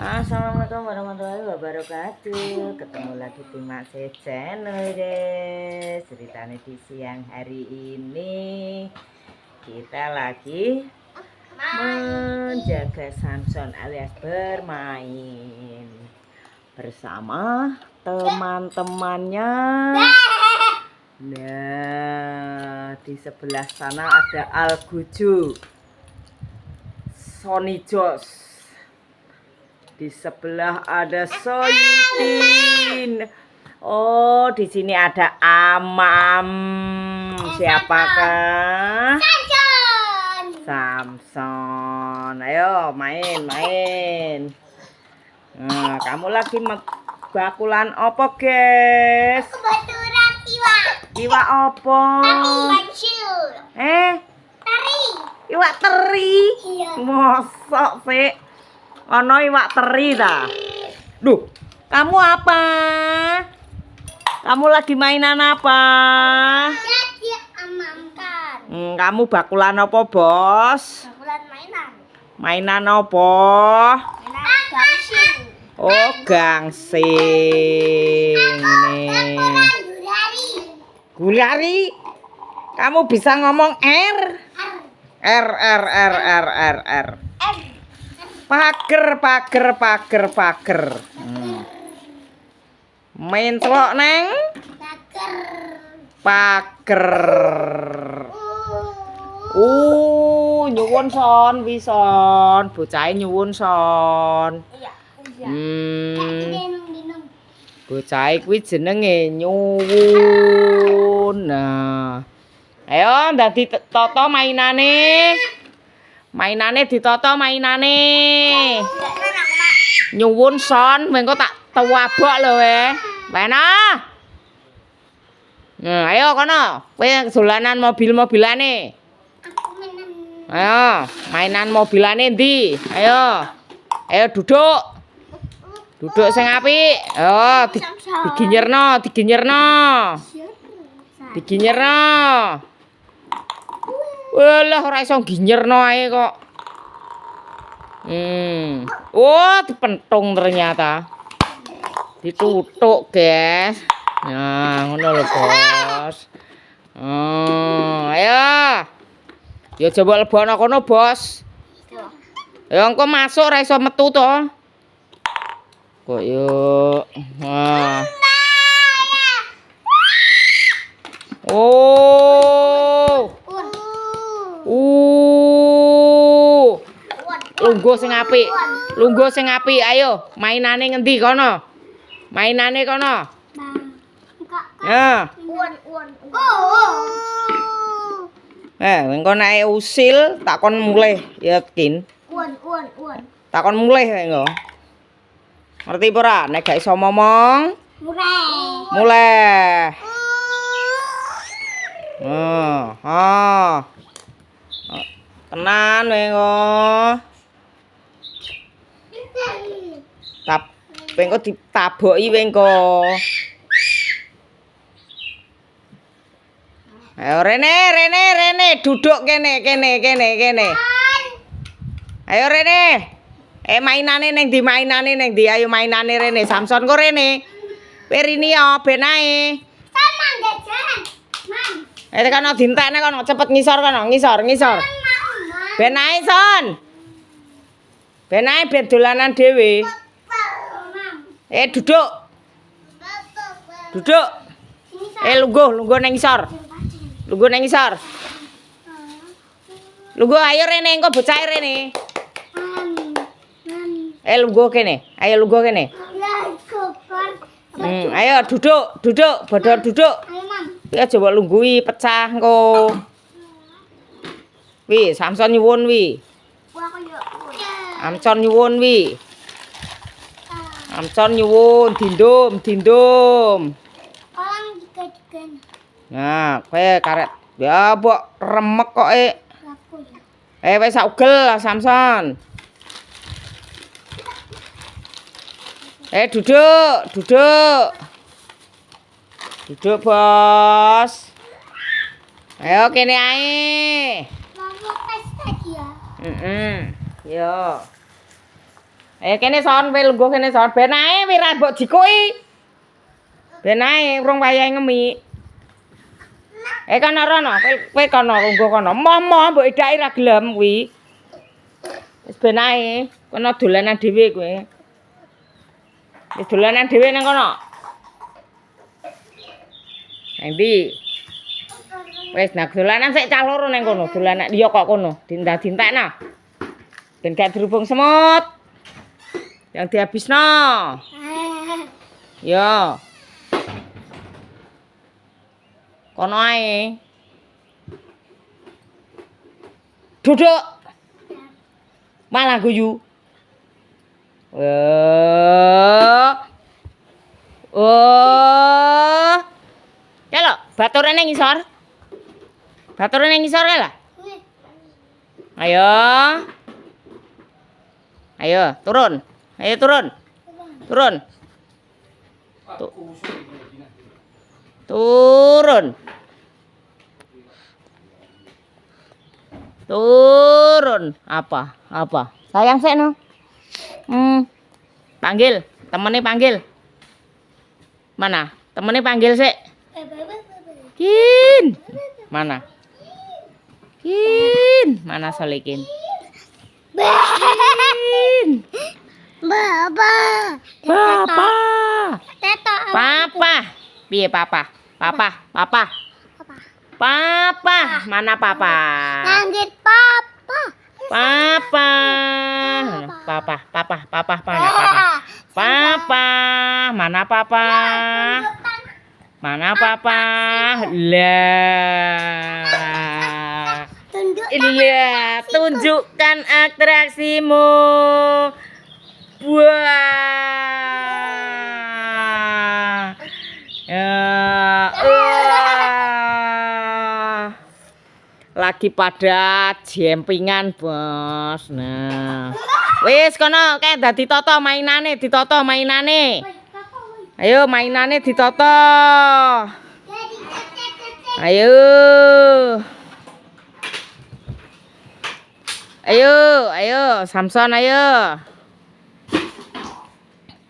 Assalamualaikum warahmatullahi wabarakatuh. Ketemu lagi di Masih Channel guys. Ceritanya di siang hari ini kita lagi menjaga Samson alias bermain bersama teman-temannya. Nah, di sebelah sana ada Alguju, Sony Jos. Di sebelah ada Soitin. Oh, di sini ada Amam. Siapakah? Samson. Ayo main. Nah, kamu lagi bakulan opo, guys? Kebetulan iwak. Iwak opo? Teri. Iwak teri. Iya. Mosok sih. Ono iwak teri ta. Duh, kamu apa? Kamu lagi mainan apa? Ya, dia amankan. Kamu bakulan apa, Bos? Bakulan mainan. Mainan apa? Mainan gangsing. Oh, gangsing. Nih. Gulari. Kamu bisa ngomong R? R. Pager. Main celok neng pager. Nyuwun son wison, bocahe nyuwun son. Iya. Bocahe kuwi jenenge nyuwun. Nah. Ayo dadi toto mainane. Mainane ditata mainane. Nyuwun son, mengko tak tewabok lho Bena. Nah, ayo kono. Kowe dolanan mobil-mobilane. Aku mainan. Ayo, mainan mobilane ndi? Ayo. Ayo duduk. Duduk sing apik. Oh, diginyerno. Walah ora iso ginyerno ae kok. Oh, dipentung ternyata. Ditutuk, guys. Nah, ngono lho, Bos. Ayo. Ya coba lebono kono, Bos. Ya engko masuk ora iso metu to. Kok yuk. Nah. Oh. Lungguh sing apik. Ayo, mainane ngendi kono? Mainane kono. Ya. Engko nek usil takon mulih yakin. Takon mulih engko. Ngerti apa ora? Nek gak iso ngomong, mulih. Tenan engko. Engko ditaboki engko. Ayo Rene, duduk kene. Ayo Rene. Mainane ning ndi? Ayo mainane Rene. Samson kok Rene. Perini yo ben ae. Sama jajan. Man. Kono dintekne kono, cepet ngisor kono, ngisor. Ben ae Son. Ben ae ben dolanan dhewe. Duduk. Lungguh nang ngisor. Lungguh ayo Rene engko bocahe Rene. Lungguh kene. Ayo duduk, bodho duduk. Ya coba lungguhi pecah engko. Wi, Samson nyuwun wi. Samson nyuwun dindum. Nah, kowe karet. Ya mbok remek kok wis sak ugel Samson. Duduk. Duduk, Bos. Ayo kene ae. Mau tes tadi ya. Yo. Kene son kowe lungguh kene son. Ben ae wira mbok jikoki. Ben ae urung wayahe ngemi. Kono rono, kowe kono lungguh kono. Moh mbok edaki ra gelem kuwi. Wis ben ae, kono dolanan dhewe kowe. Wis dolanan dhewe nang kono. Endi? Wis nak dolanan sik cah loro nang kono, dolanan iya kok kono, dintek-dintekno. Ben gak dirubung semut. Yang dihabisno. Yo. Kono ae. Duduk. Malah guyu. Ya lo, bature nang ngisor. Bature nang ngisor ya lah. Ayo. Ayo, turun. Ayo turun. Turun. Turun. Turun. Apa? Apa? Sayang sik no. Panggil, temennya panggil. Mana? Temennya panggil sik. Kin. Mana? Kin. Mana Solikin? Kin. Baba. Papa. Teto. Papa. Piye papa? Papa. Papa. Papa. Mana papa? Lanjut papa. Papa. Papa. Papa. Papa. Mana papa? Papa. Mana papa? Mana papa? Lah. Lihat, tunjukkan atraksimu. Wah. Lagi pada jempingan, Bos. Nah. Wis kono kae dadi toto mainane, ditoto mainane. Ayo mainane ditoto. Ayo. Ayo, Samson ayo.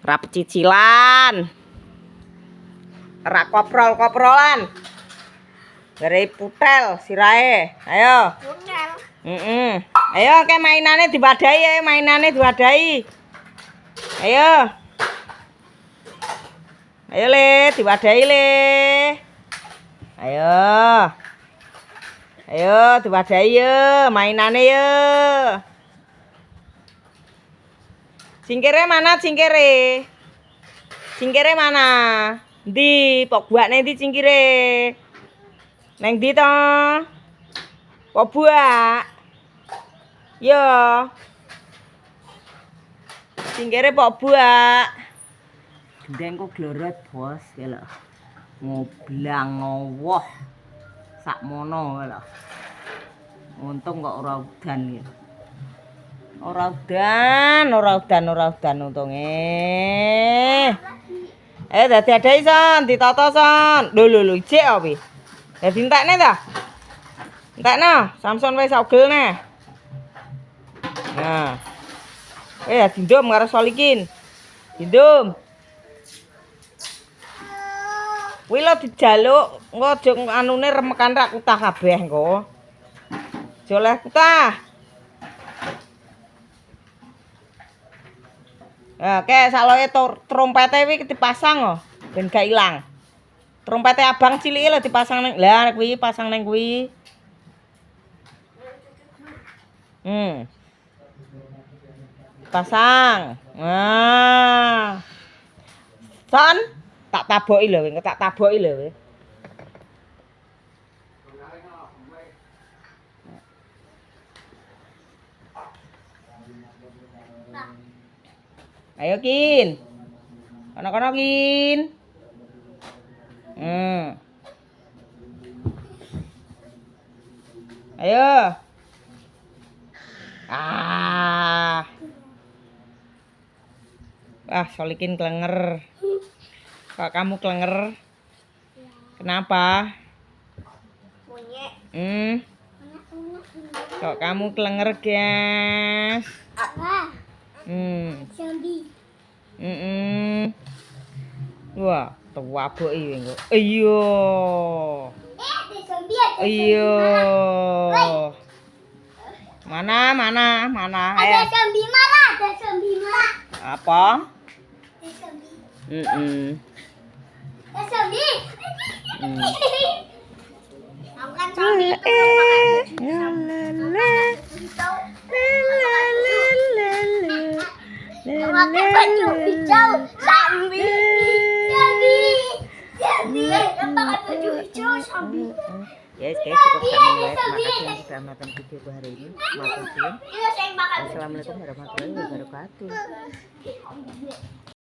Rap cicilan. Rak koprol-koprolan. Dari putel sirahe. Ayo. Ayo ke mainane diwadahi, ayo mainane diwadahi. Ayo. Ayo le, diwadahi le. Ayo. Ayo diwadahi yo, mainane yo. Cingkire mana cingkire? Cingkire mana? Ndi, pok buakne ndi cingkire? Neng ndi to? Pok buak. Yo. Cingkire pok buak. Gendeng kok glorot, Bos, ya lho. Ngoblang ngowoh. Sakmono lho. Untung kok ora udan ya. Ora udan untunge. Dadi adahi son, ditata son. Lho ijik opo? Dadi entekne ta? Entekno, Samson wis ogelne. Nah. Dindum karo Solikin. Dindum. Kuwi lho dijaluk, engko aja anune remekan rak kutah kabeh engko. Aja oleh kutah. Nah, kayak saloe trompete kuwi dipasang kok, ben gak ilang. Trompete abang cilike lho dipasang ning. Lah kuwi pasang ning kuwi. Pasang. Nah. Son, tak taboki lho, tak taboki lho. Ayo Kin. Kono-kono Kin. Ayo. Solikin kelenger. Kok kamu kelenger? Kenapa? Kok kamu kelenger, guys? Zombie. Wah, tuwabuk iki engko. Iya. Ada zombie ada. Iya. Woi. Mana? Ada Ayo. zombie marah, ada zombie marah. Apa? Ada zombie. Ada zombie. Kamu kan zombie itu pakai baju hijau. Zombie. Pakai baju hijau zombie. Ya, guys, cukup sampai live. Makasih yang sudah menonton video hari ini. Matur suwun. Iya, saya makan. Assalamualaikum warahmatullahi wabarakatuh.